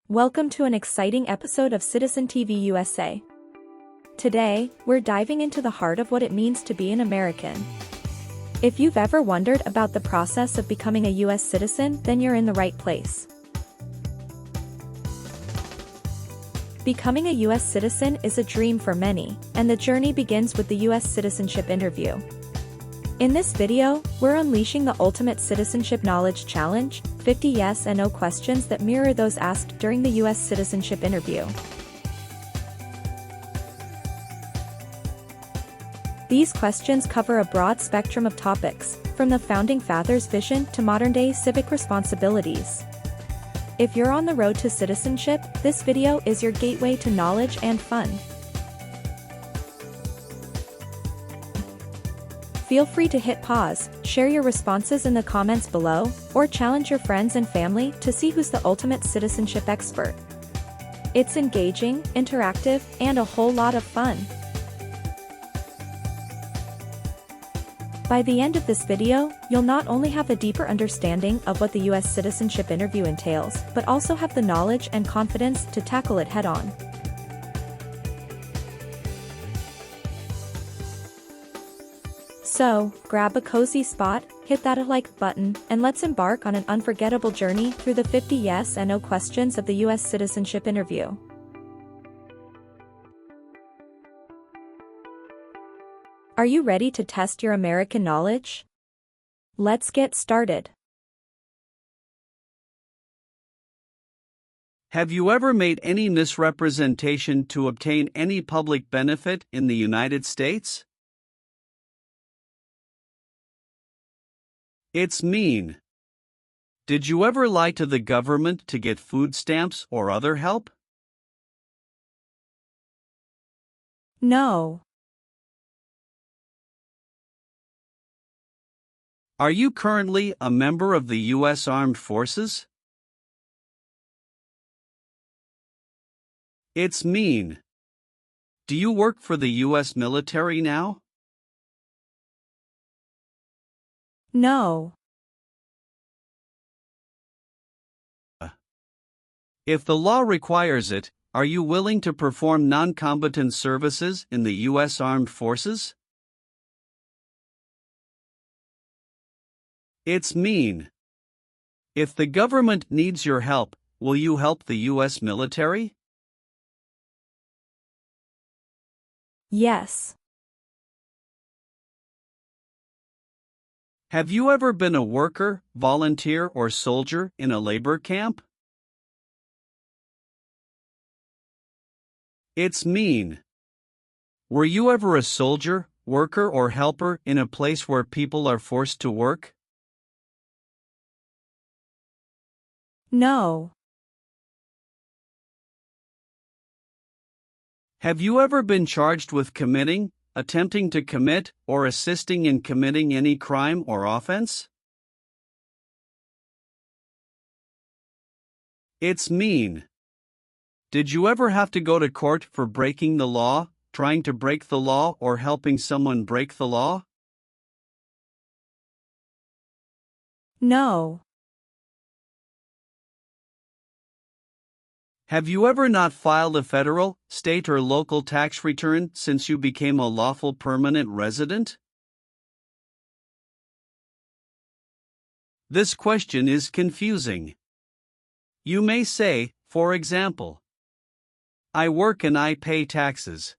Welcome to an exciting episode of Citizen TV USA. Today, we're diving into the heart of what it means to be an American. If you've ever wondered about the process of becoming a U.S. citizen, then you're in the right place. Becoming a U.S. citizen is a dream for many, and the journey begins with the U.S. citizenship interview. In this video, we're unleashing the ultimate citizenship knowledge challenge, 50 yes and no questions that mirror those asked during the U.S. citizenship interview. These questions cover a broad spectrum of topics, from the Founding Fathers' vision to modern-day civic responsibilities. If you're on the road to citizenship, this video is your gateway to knowledge and fun. Feel free to hit pause, share your responses in the comments below, or challenge your friends and family to see who's the ultimate citizenship expert. It's engaging, interactive, and a whole lot of fun. By the end of this video, you'll not only have a deeper understanding of what the U.S. citizenship interview entails, but also have the knowledge and confidence to tackle it head-on. So, grab a cozy spot, hit that like button, and let's embark on an unforgettable journey through the 50 yes and no questions of the U.S. citizenship interview. Are you ready to test your American knowledge? Let's get started. Have you ever made any misrepresentation to obtain any public benefit in the United States? It's mean. Did you ever lie to the government to get food stamps or other help? No. Are you currently a member of the U.S. Armed Forces? It's mean. Do you work for the U.S. military now? No. If the law requires it, are you willing to perform non-combatant services in the U.S. Armed Forces? It's mean. If the government needs your help, will you help the U.S. military? Yes. Have you ever been a worker, volunteer, or soldier in a labor camp? It's mean. Were you ever a soldier, worker, or helper in a place where people are forced to work? No. Have you ever been charged with committing, attempting to commit, or assisting in committing any crime or offense? It's mean. Did you ever have to go to court for breaking the law, trying to break the law, or helping someone break the law? No. Have you ever not filed a federal, state, or local tax return since you became a lawful permanent resident? This question is confusing. You may say, for example, I work and I pay taxes.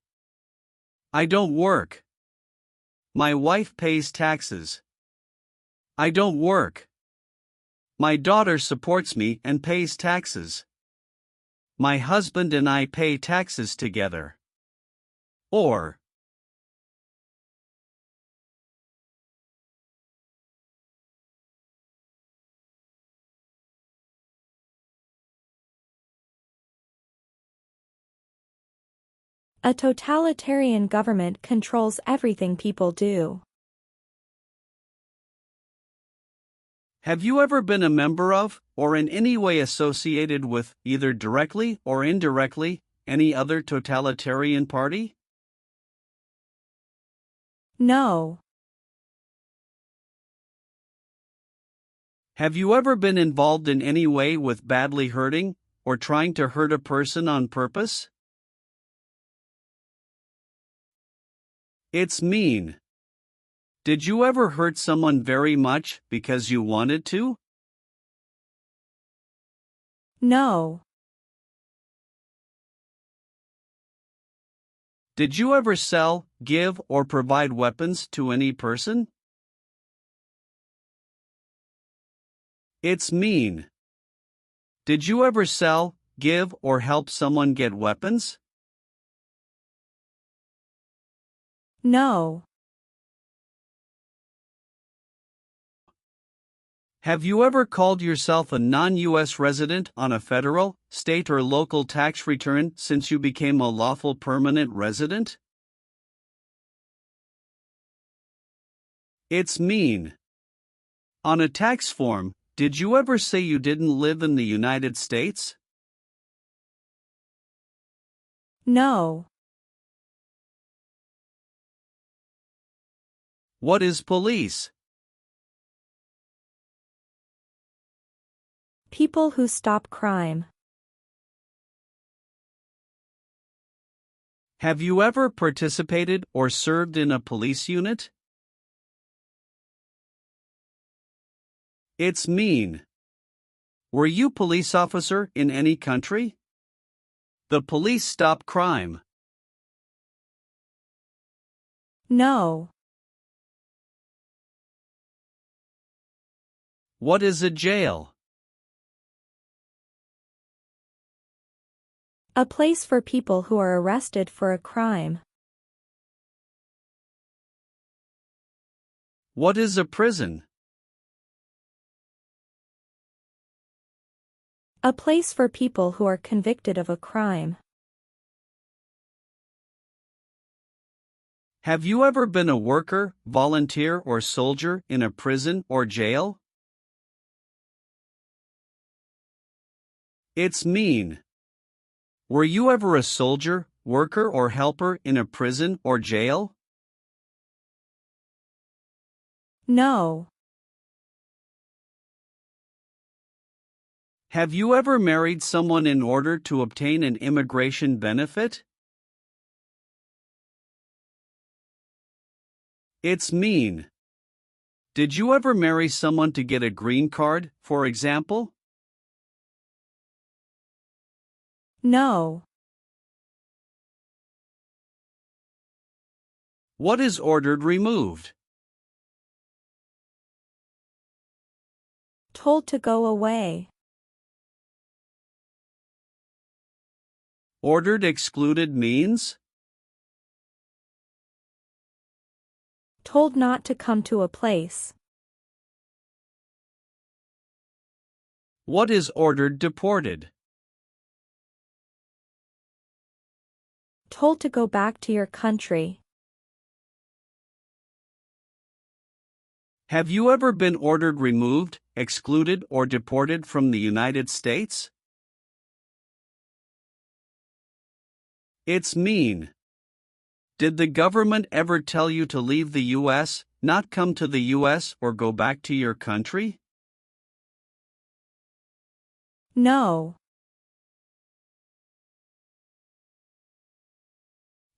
I don't work. My wife pays taxes. I don't work. My daughter supports me and pays taxes. My husband and I pay taxes together. Or, A totalitarian government controls everything people do. have you ever been a member of, or in any way associated with, either directly or indirectly, any other totalitarian party? No. Have you ever been involved in any way with badly hurting, or trying to hurt a person on purpose? It's mean. Did you ever hurt someone very much because you wanted to? No. Did you ever sell, give, or provide weapons to any person? It's mean. Did you ever sell, give, or help someone get weapons? No. Have you ever called yourself a non-U.S. resident on a federal, state, or local tax return since you became a lawful permanent resident? It's mean. On a tax form, did you ever say you didn't live in the United States? No. What is police? People who stop crime. Have you ever participated or served in a police unit? It's mean. Were you police officer in any country? The police stop crime. No. What is a jail? A place for people who are arrested for a crime. What is a prison? A place for people who are convicted of a crime. Have you ever been a worker, volunteer, or soldier in a prison or jail? It's mean. Were you ever a soldier, worker, or helper in a prison or jail? No. Have you ever married someone in order to obtain an immigration benefit? It's mean. Did you ever marry someone to get a green card, for example? No. What is ordered removed? Told to go away. Ordered excluded means? Told not to come to a place. What is ordered deported? Told to go back to your country. Have you ever been ordered removed, excluded, or deported from the United States? It's mean. Did the government ever tell you to leave the U.S., not come to the U.S., or go back to your country? No.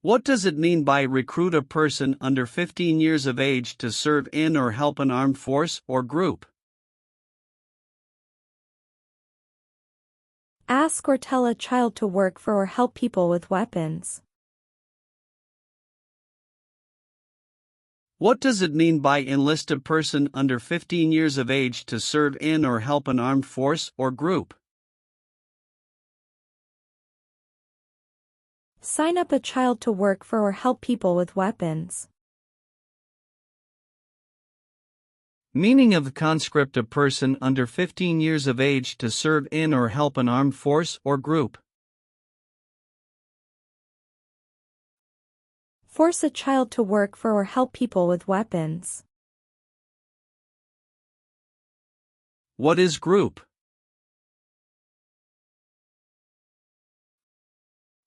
What does it mean by recruit a person under 15 years of age to serve in or help an armed force or group? Ask or tell a child to work for or help people with weapons. What does it mean by enlist a person under 15 years of age to serve in or help an armed force or group? Sign up a child to work for or help people with weapons. Meaning of the conscript: a person under 15 years of age to serve in or help an armed force or group. Force a child to work for or help people with weapons. What is group?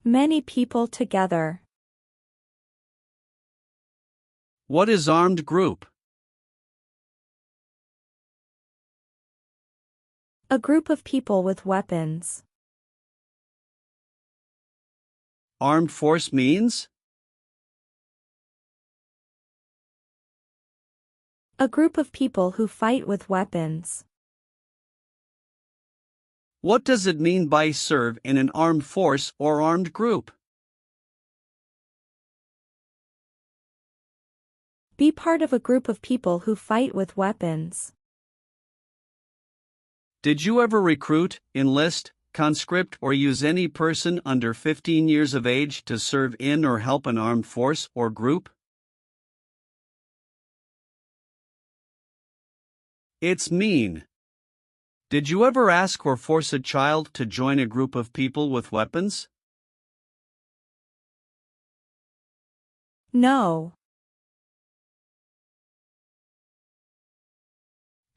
Many people together. What is armed group? A group of people with weapons. armed force means? A group of people who fight with weapons. What does it mean by serve in an armed force or armed group? Be part of a group of people who fight with weapons. Did you ever recruit, enlist, conscript, or use any person under 15 years of age to serve in or help an armed force or group? It's mean. Did you ever ask or force a child to join a group of people with weapons? No.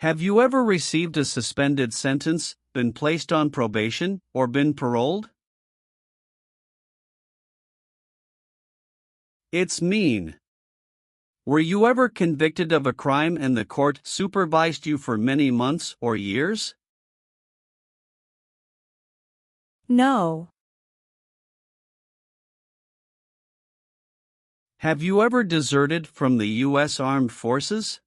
Have you ever received a suspended sentence, been placed on probation, or been paroled? It's mean. Were you ever convicted of a crime and the court supervised you for many months or years? No. Have you ever deserted from the U.S. Armed Forces?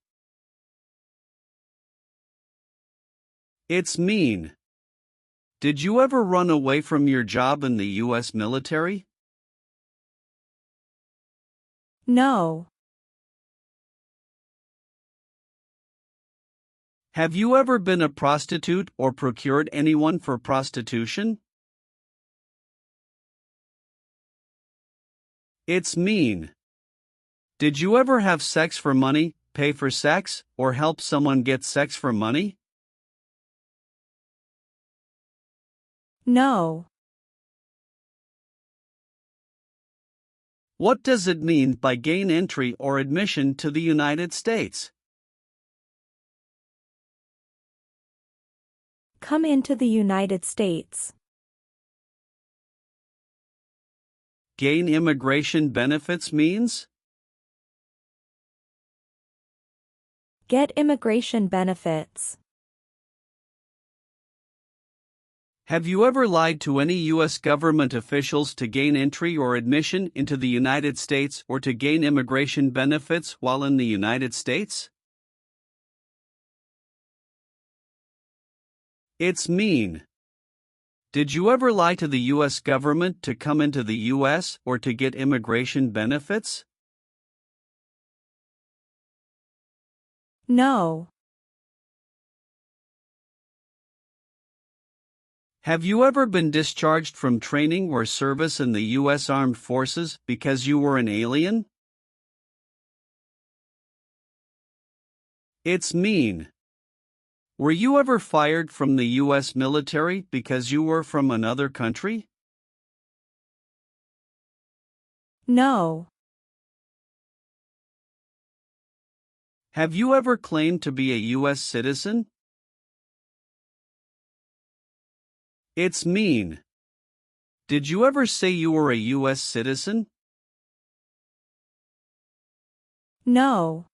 It's mean. Did you ever run away from your job in the U.S. military? No. Have you ever been a prostitute or procured anyone for prostitution? It's mean. Did you ever have sex for money, pay for sex, or help someone get sex for money? No. What does it mean by gain entry or admission to the United States? Come into the United States. Gain immigration benefits means? Get immigration benefits. Have you ever lied to any U.S. government officials to gain entry or admission into the United States or to gain immigration benefits while in the United States? It's mean. Did you ever lie to the U.S. government to come into the U.S. or to get immigration benefits? No. Have you ever been discharged from training or service in the U.S. Armed Forces because you were an alien? It's mean. Were you ever fired from the U.S. military because you were from another country? No. Have you ever claimed to be a U.S. citizen? It's mean. Did you ever say you were a U.S. citizen? No.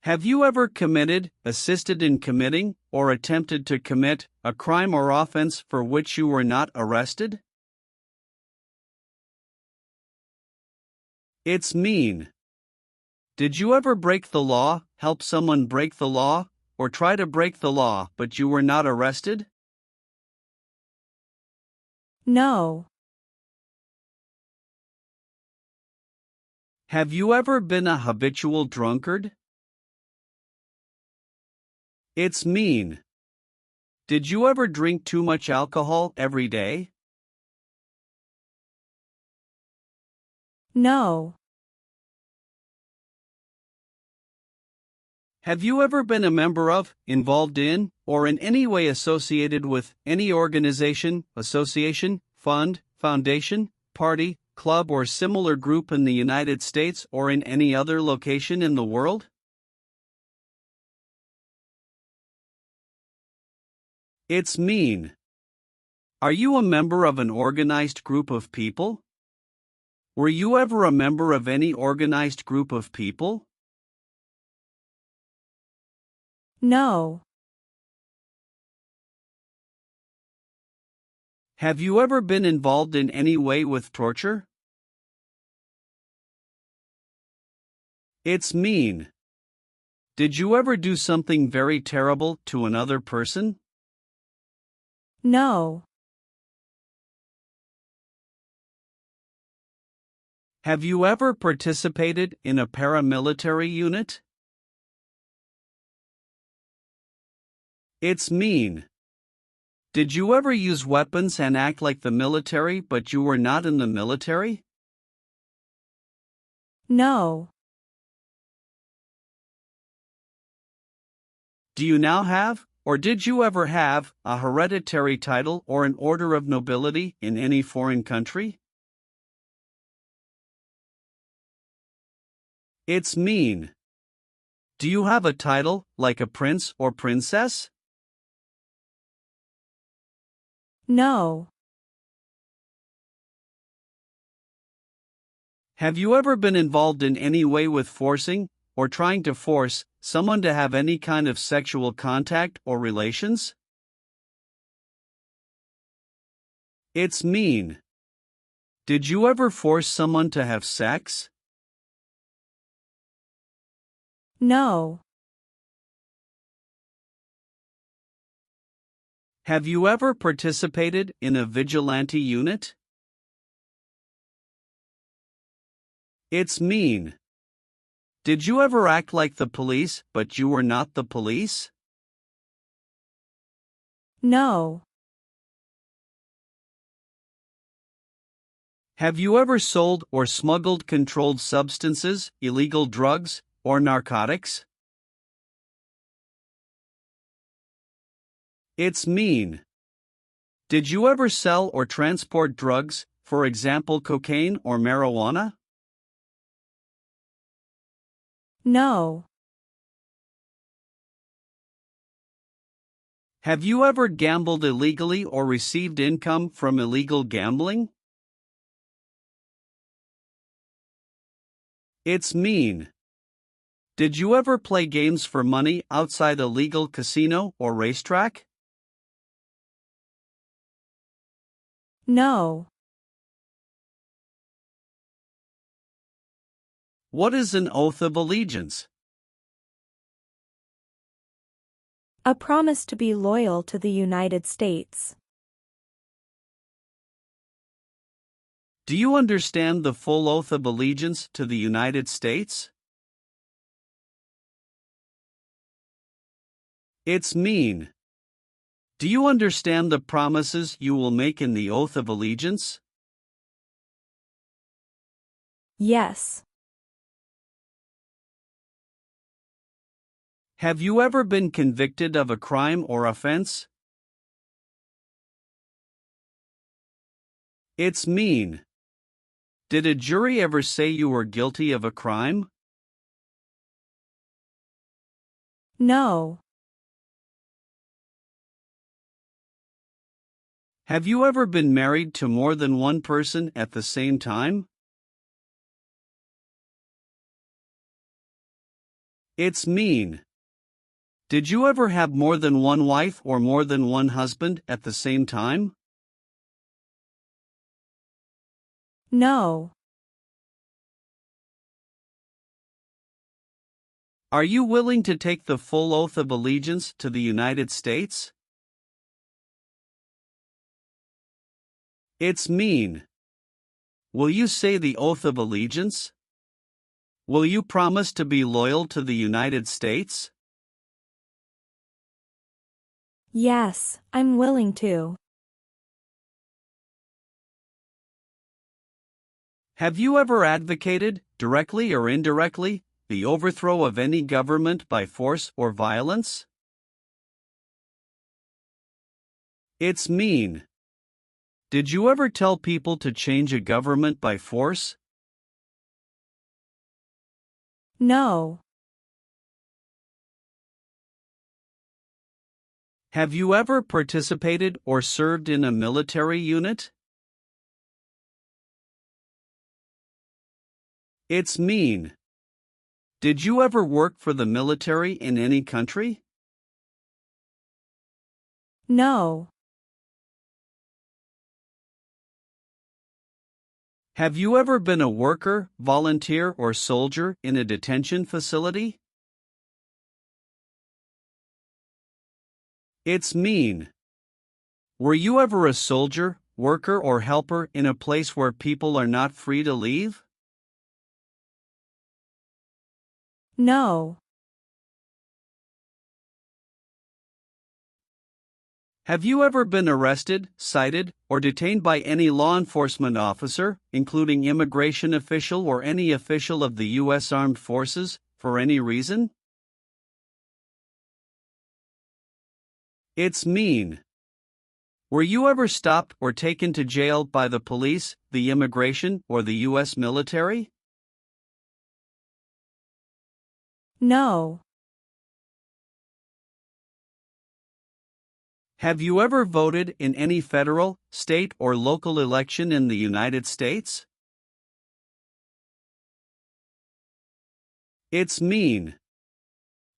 Have you ever committed, assisted in committing, or attempted to commit a crime or offense for which you were not arrested? It's mean. Did you ever break the law, help someone break the law, or try to break the law but you were not arrested? No. Have you ever been a habitual drunkard? It's mean. Did you ever drink too much alcohol every day? No. Have you ever been a member of, involved in, or in any way associated with any organization, association, fund, foundation, party, club, or similar group in the United States or in any other location in the world? It's mean. Are you a member of an organized group of people? Were you ever a member of any organized group of people? No. Have you ever been involved in any way with torture? It's mean. Did you ever do something very terrible to another person? No. Have you ever participated in a paramilitary unit? It's mean. Did you ever use weapons and act like the military but you were not in the military? No. Do you now have, or did you ever have, a hereditary title or an order of nobility in any foreign country? It's mean. Do you have a title, like a prince or princess? No. Have you ever been involved in any way with forcing, or trying to force, someone to have any kind of sexual contact or relations? It's mean. Did you ever force someone to have sex? No. Have you ever participated in a vigilante unit? It's mean. Did you ever act like the police but you were not the police? No. Have you ever sold or smuggled controlled substances, illegal drugs, or narcotics? It's mean. Did you ever sell or transport drugs, for example cocaine or marijuana? No. Have you ever gambled illegally or received income from illegal gambling? It's mean. Did you ever play games for money outside a legal casino or racetrack? No. What is an oath of allegiance? A promise to be loyal to the United States. Do you understand the full oath of allegiance to the United States? It's mean. Do you understand the promises you will make in the oath of allegiance? Yes. Have you ever been convicted of a crime or offense? It's mean. Did a jury ever say you were guilty of a crime? No. Have you ever been married to more than one person at the same time? It's mean. Did you ever have more than one wife or more than one husband at the same time? No. Are you willing to take the full oath of allegiance to the United States? It's mean. Will you say the oath of allegiance? Will you promise to be loyal to the United States? Yes, I'm willing to. Have you ever advocated, directly or indirectly, the overthrow of any government by force or violence? It's mean. Did you ever tell people to change a government by force? No. Have you ever participated or served in a military unit? It's mean. Did you ever work for the military in any country? No. Have you ever been a worker, volunteer, or soldier in a detention facility? It's mean. Were you ever a soldier, worker, or helper in a place where people are not free to leave? No. Have you ever been arrested, cited, or detained by any law enforcement officer, including immigration official or any official of the U.S. Armed Forces, for any reason? It's mean. Were you ever stopped or taken to jail by the police, the immigration, or the U.S. military? No. Have you ever voted in any federal, state, or local election in the United States? It's mean.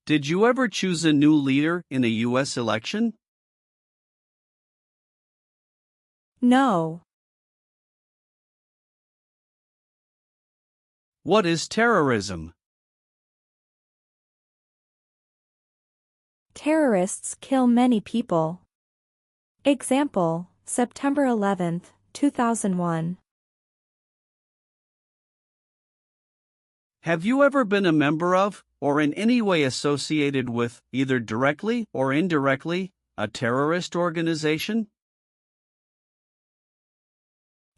Did you ever choose a new leader in a U.S. election? No. What is terrorism? Terrorists kill many people. Example, September 11, 2001. Have you ever been a member of, or in any way associated with, either directly or indirectly, a terrorist organization?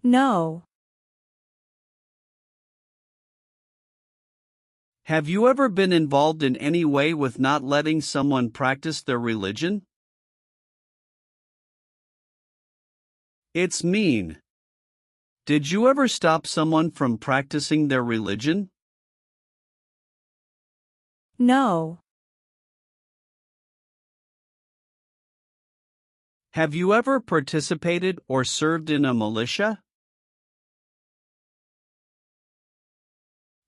No. Have you ever been involved in any way with not letting someone practice their religion? It's mean. Did you ever stop someone from practicing their religion? No. Have you ever participated or served in a militia?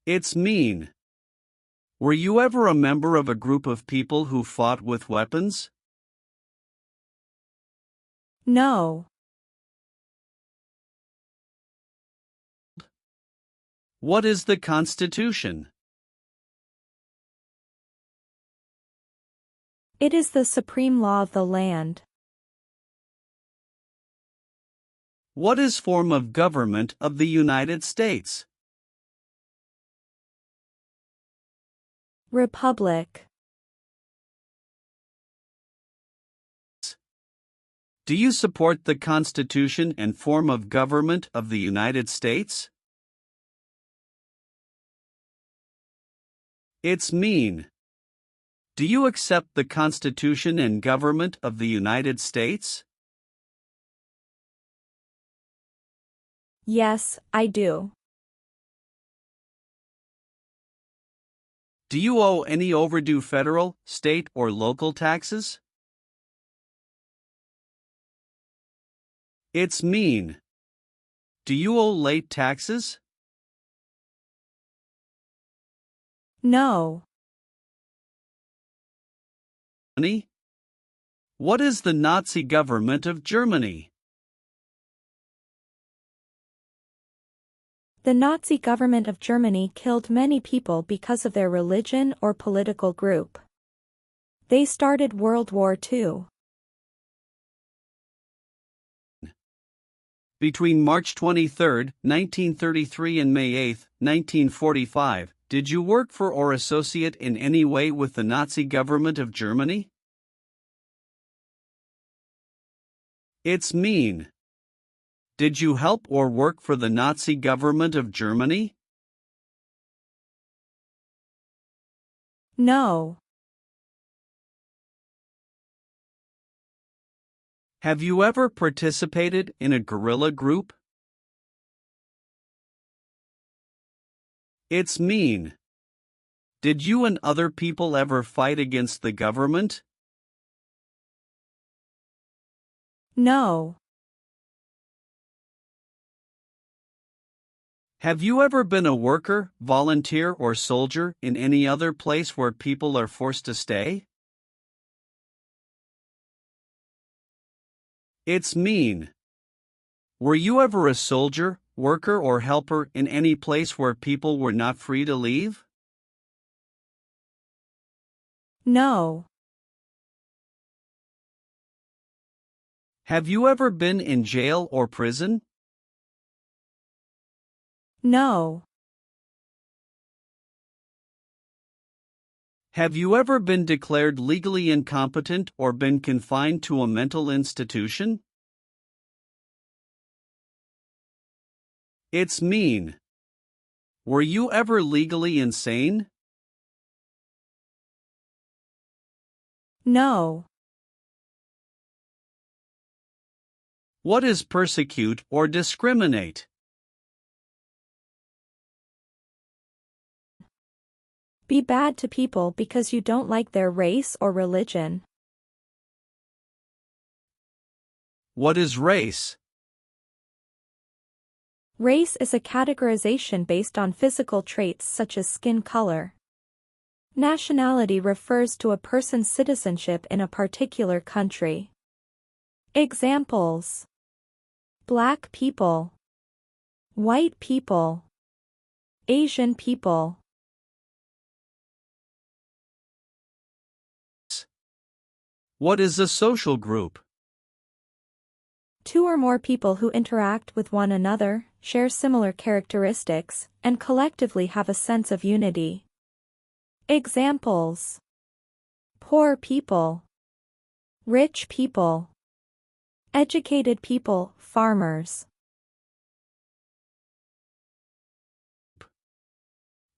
It's mean. Were you ever a member of a group of people who fought with weapons? No. What is the Constitution? It is the supreme law of the land. What is form of government of the United States? Republic. Do you support the Constitution and form of government of the United States? It's mean. Do you accept the Constitution and government of the United States? Yes, I do. Do you owe any overdue federal, state, or local taxes? It's mean. Do you owe late taxes? No. What is the Nazi government of Germany? The Nazi government of Germany killed many people because of their religion or political group. They started World War II. Between March 23, 1933 and May 8, 1945, did you work for or associate in any way with the Nazi government of Germany? It's mean. Did you help or work for the Nazi government of Germany? No. Have you ever participated in a guerrilla group? It's mean. Did you and other people ever fight against the government? No. Have you ever been a worker, volunteer, or soldier in any other place where people are forced to stay? It's mean. Were you ever a soldier, worker or helper in any place where people were not free to leave? No. Have you ever been in jail or prison? No. Have you ever been declared legally incompetent or been confined to a mental institution? It's mean. Were you ever legally insane? No. What is persecute or discriminate? Be bad to people because you don't like their race or religion. What is race? Race is a categorization based on physical traits such as skin color. Nationality refers to a person's citizenship in a particular country. Examples: Black people, white people, Asian people. What is a social group? Two or more people who interact with one another, share similar characteristics, and collectively have a sense of unity. Examples: poor people, rich people, educated people, farmers.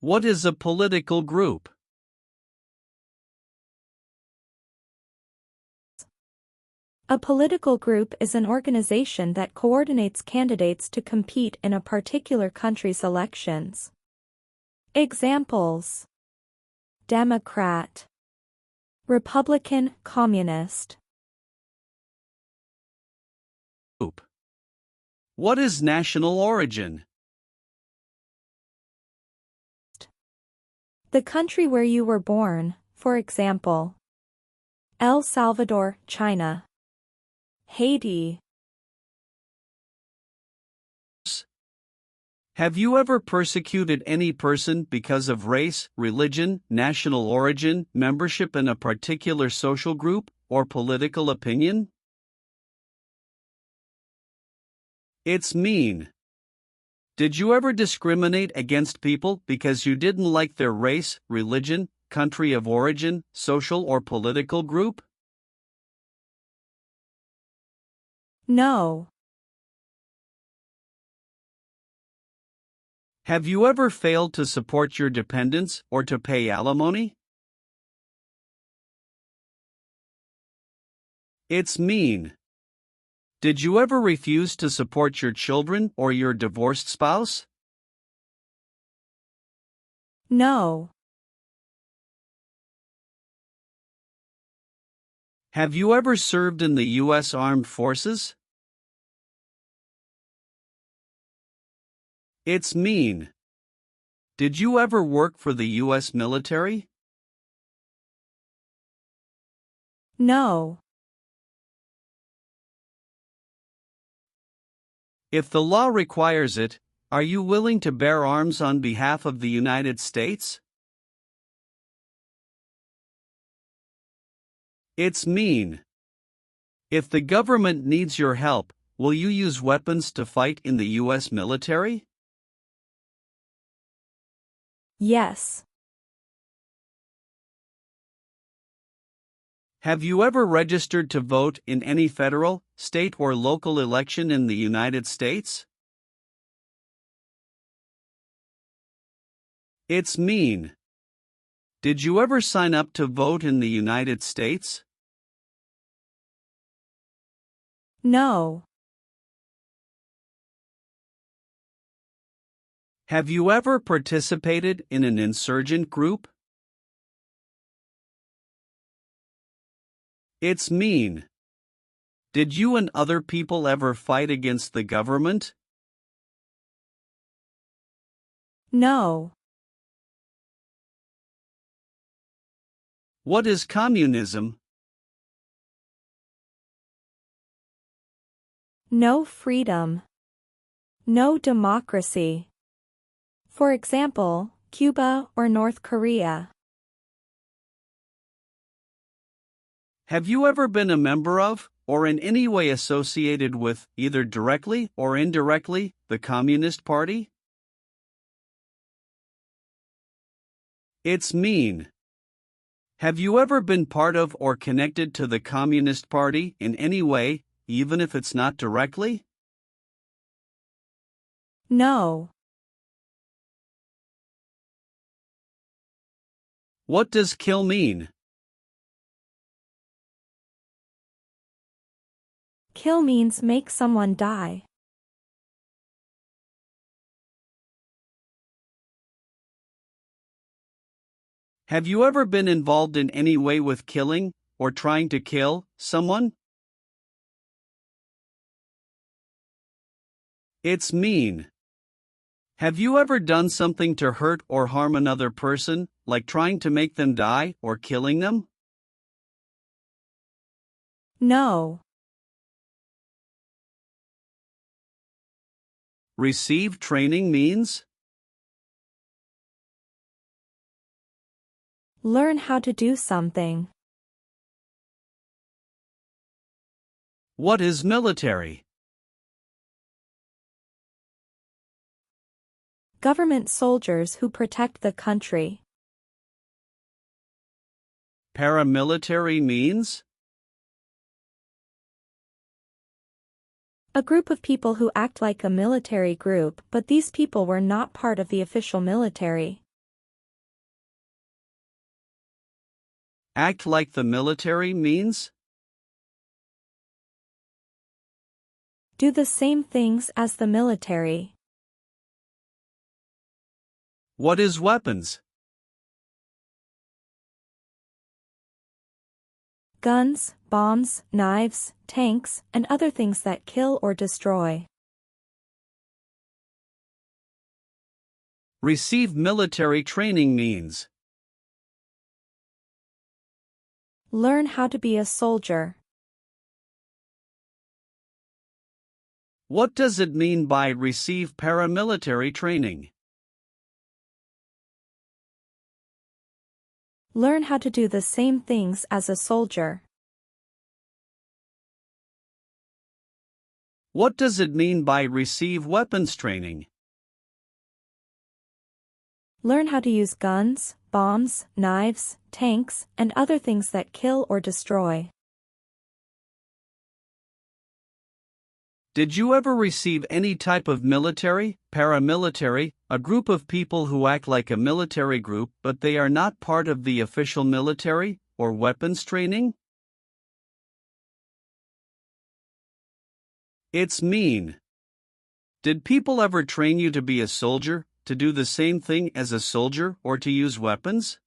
What is a political group? A political group is an organization that coordinates candidates to compete in a particular country's elections. Examples: Democrat, Republican, Communist. What is national origin? The country where you were born, for example, El Salvador, China, Haiti. Have you ever persecuted any person because of race, religion, national origin, membership in a particular social group, or political opinion? It's mean. Did you ever discriminate against people because you didn't like their race, religion, country of origin, social or political group? No. Have you ever failed to support your dependents or to pay alimony? It's mean. Did you ever refuse to support your children or your divorced spouse? No. Have you ever served in the U.S. Armed Forces? It's mean. Did you ever work for the U.S. military? No. If the law requires it, are you willing to bear arms on behalf of the United States? It's mean. If the government needs your help, will you use weapons to fight in the U.S. military? Yes. Have you ever registered to vote in any federal, state, or local election in the United States? It's mean. Did you ever sign up to vote in the United States? No. Have you ever participated in an insurgent group? It's mean. Did you and other people ever fight against the government? No. What is communism? No freedom. No democracy. For example, Cuba or North Korea. Have you ever been a member of, or in any way associated with, either directly or indirectly, the Communist Party? It's mean. Have you ever been part of or connected to the Communist Party in any way, even if it's not directly? No. What does kill mean? Kill means make someone die. Have you ever been involved in any way with killing, or trying to kill, someone? It's mean. Have you ever done something to hurt or harm another person, like trying to make them die or killing them? No. Receive training means? Learn how to do something. What is military? Government soldiers who protect the country. Paramilitary means? A group of people who act like a military group, but these people were not part of the official military. Act like the military means? Do the same things as the military. What is weapons? Guns, bombs, knives, tanks, and other things that kill or destroy. Receive military training means? Learn how to be a soldier. What does it mean by receive paramilitary training? Learn how to do the same things as a soldier. What does it mean by receive weapons training? Learn how to use guns, bombs, knives, tanks, and other things that kill or destroy. Did you ever receive any type of military, paramilitary, a group of people who act like a military group but they are not part of the official military, or weapons training? It's mean. Did people ever train you to be a soldier, to do the same thing as a soldier, or to use weapons?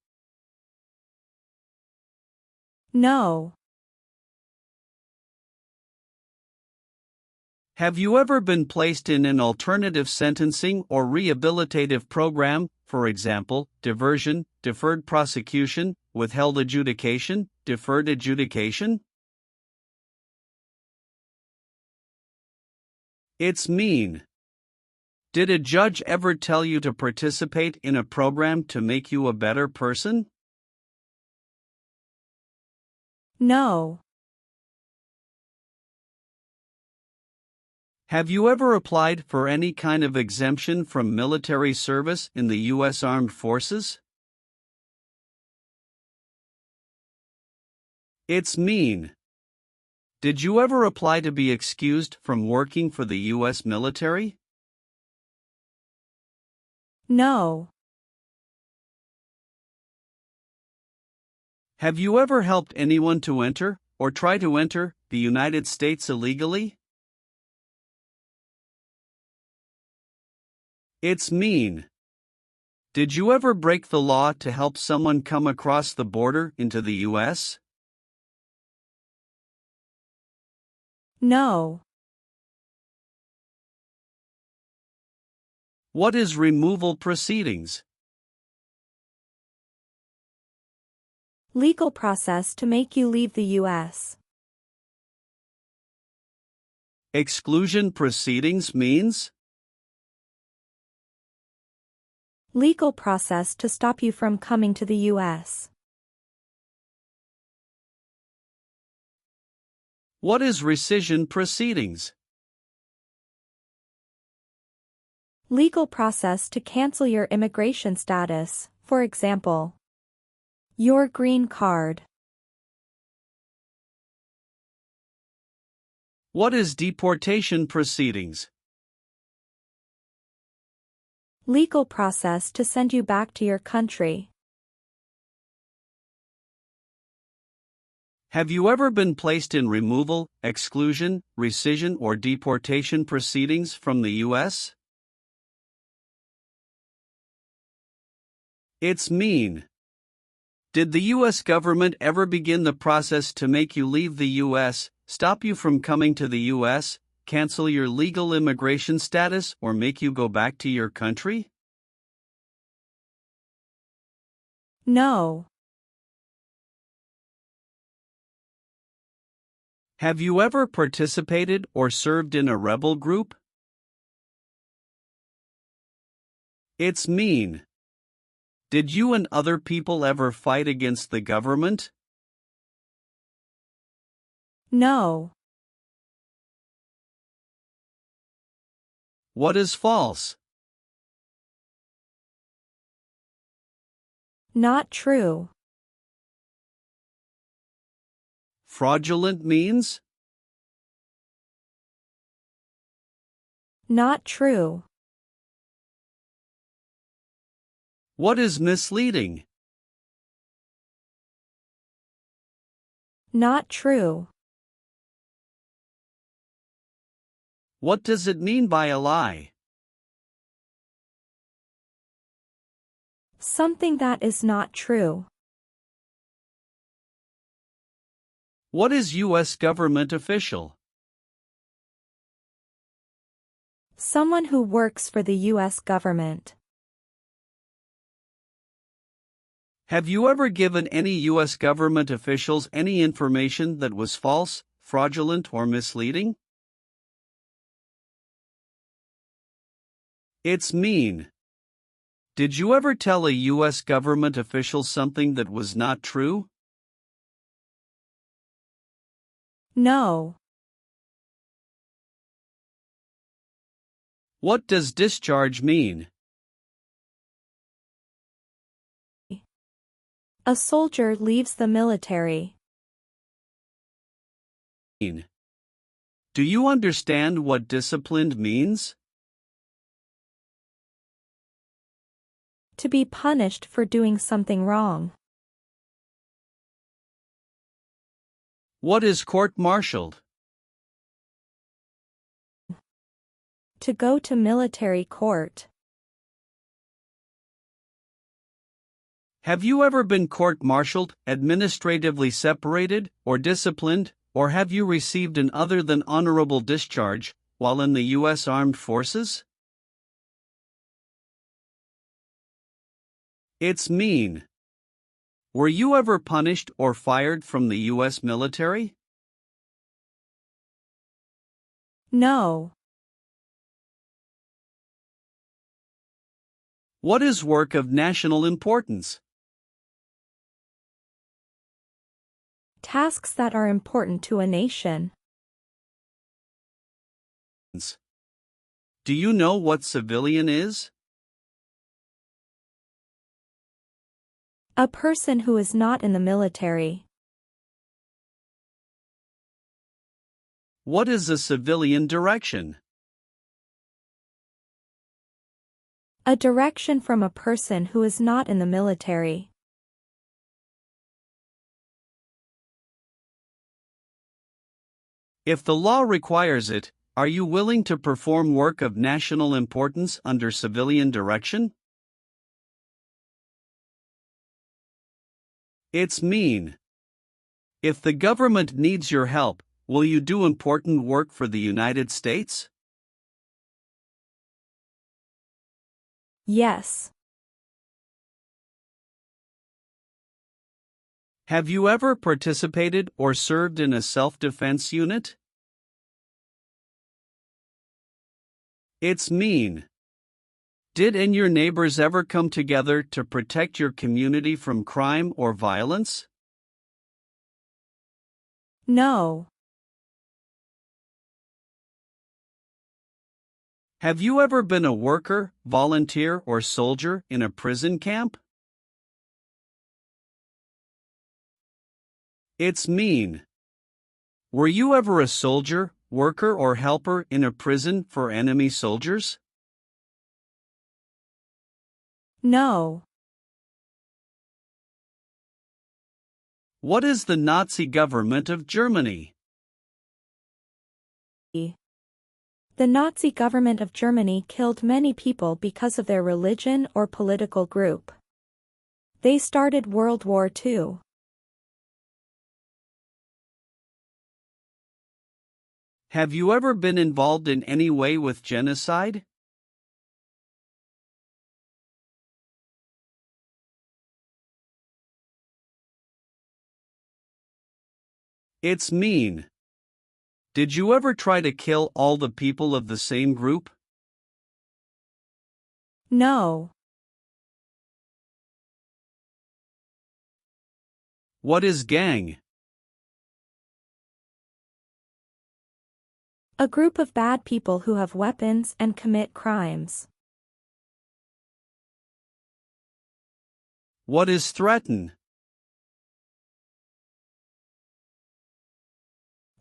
No. Have you ever been placed in an alternative sentencing or rehabilitative program, for example, diversion, deferred prosecution, withheld adjudication, deferred adjudication? It's mean. Did a judge ever tell you to participate in a program to make you a better person? No. Have you ever applied for any kind of exemption from military service in the U.S. Armed Forces? It's mean. Did you ever apply to be excused from working for the U.S. military? No. Have you ever helped anyone to enter, or try to enter, the United States illegally? It's mean. Did you ever break the law to help someone come across the border into the U.S.? No. What is removal proceedings? Legal process to make you leave the U.S. Exclusion proceedings means? Legal process to stop you from coming to the U.S. What is rescission proceedings? Legal process to cancel your immigration status, for example, your green card. What is deportation proceedings? Legal process to send you back to your country. Have you ever been placed in removal, exclusion, rescission, or deportation proceedings from the U.S.? It's mean. Did the U.S. government ever begin the process to make you leave the U.S., stop you from coming to the U.S., cancel your legal immigration status, or make you go back to your country? No. Have you ever participated or served in a rebel group? It's mean. Did you and other people ever fight against the government? No. What is false? Not true. Fraudulent means? Not true. What is misleading? Not true. What does it mean by a lie? Something that is not true. What is U.S. government official? Someone who works for the U.S. government. Have you ever given any U.S. government officials any information that was false, fraudulent, or misleading? It's mean. Did you ever tell a U.S. government official something that was not true? No. What does discharge mean? A soldier leaves the military. Do you understand what disciplined means? To be punished for doing something wrong. What is court-martialed? To go to military court. Have you ever been court-martialed, administratively separated, or disciplined, or have you received an other than honorable discharge while in the U.S. Armed Forces? It's mean. Were you ever punished or fired from the U.S. military? No. What is work of national importance? Tasks that are important to a nation. Do you know what civilian is? A person who is not in the military. What is a civilian direction? A direction from a person who is not in the military. If the law requires it, are you willing to perform work of national importance under civilian direction? It's mean. If the government needs your help, will you do important work for the United States? Yes. Have you ever participated or served in a self-defense unit? It's mean. Did and your neighbors ever come together to protect your community from crime or violence? No. Have you ever been a worker, volunteer, or soldier in a prison camp? It's mean. Were you ever a soldier, worker, or helper in a prison for enemy soldiers? No. What is the Nazi government of Germany? The Nazi government of Germany killed many people because of their religion or political group. They started World War II. Have you ever been involved in any way with genocide? It's mean. Did you ever try to kill all the people of the same group? No. What is gang? A group of bad people who have weapons and commit crimes. What is threaten?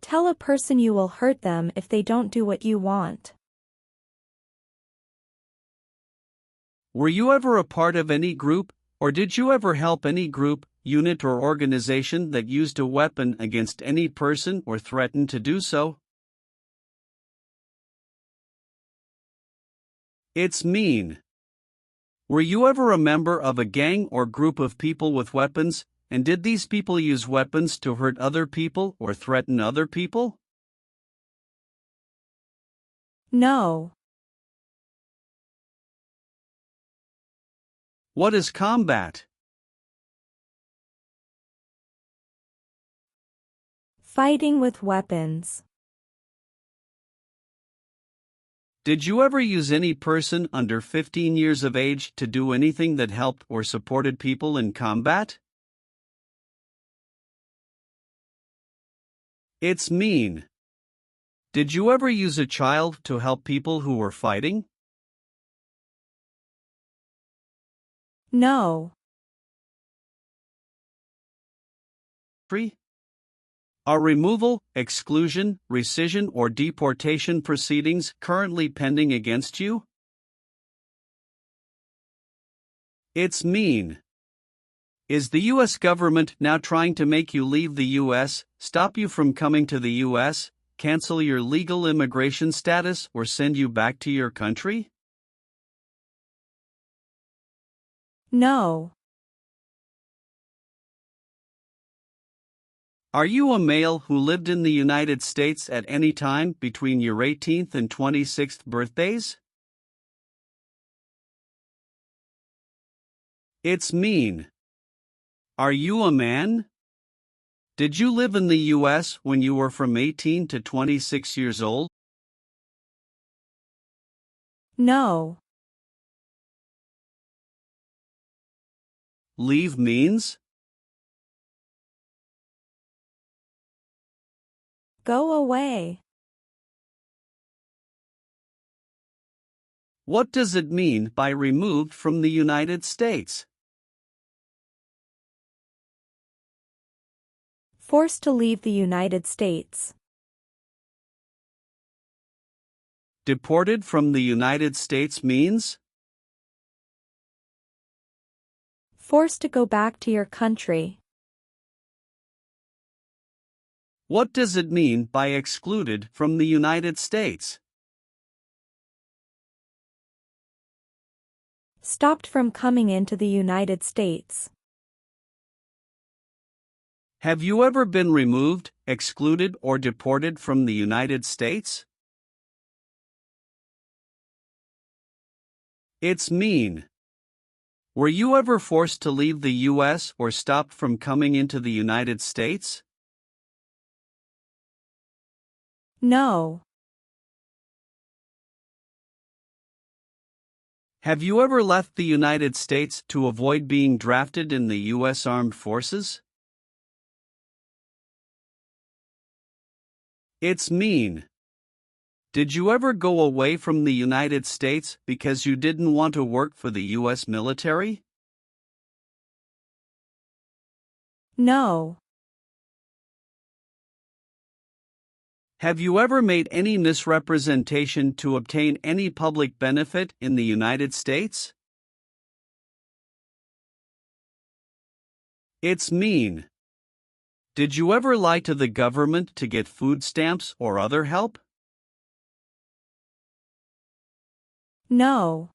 Tell a person you will hurt them if they don't do what you want. Were you ever a part of any group, or did you ever help any group, unit, or organization that used a weapon against any person or threatened to do so? It's mean. Were you ever a member of a gang or group of people with weapons, and did these people use weapons to hurt other people or threaten other people? No. What is combat? Fighting with weapons. Did you ever use any person under 15 years of age to do anything that helped or supported people in combat? It's mean. Did you ever use a child to help people who were fighting? No. Are removal, exclusion, rescission, or deportation proceedings currently pending against you? It's mean. Is the U.S. government now trying to make you leave the U.S., stop you from coming to the U.S., cancel your legal immigration status, or send you back to your country? No. Are you a male who lived in the United States at any time between your 18th and 26th birthdays? It's mean. Are you a man? Did you live in the U.S. when you were from 18 to 26 years old? No. Leave means? Go away. What does it mean by removed from the United States? Forced to leave the United States. Deported from the United States means? Forced to go back to your country. What does it mean by excluded from the United States? Stopped from coming into the United States. Have you ever been removed, excluded, or deported from the United States? It's mean. Were you ever forced to leave the U.S. or stopped from coming into the United States? No. Have you ever left the United States to avoid being drafted in the U.S. Armed Forces? It's mean. Did you ever go away from the United States because you didn't want to work for the U.S. military? No. Have you ever made any misrepresentation to obtain any public benefit in the United States? It's mean. Did you ever lie to the government to get food stamps or other help? No.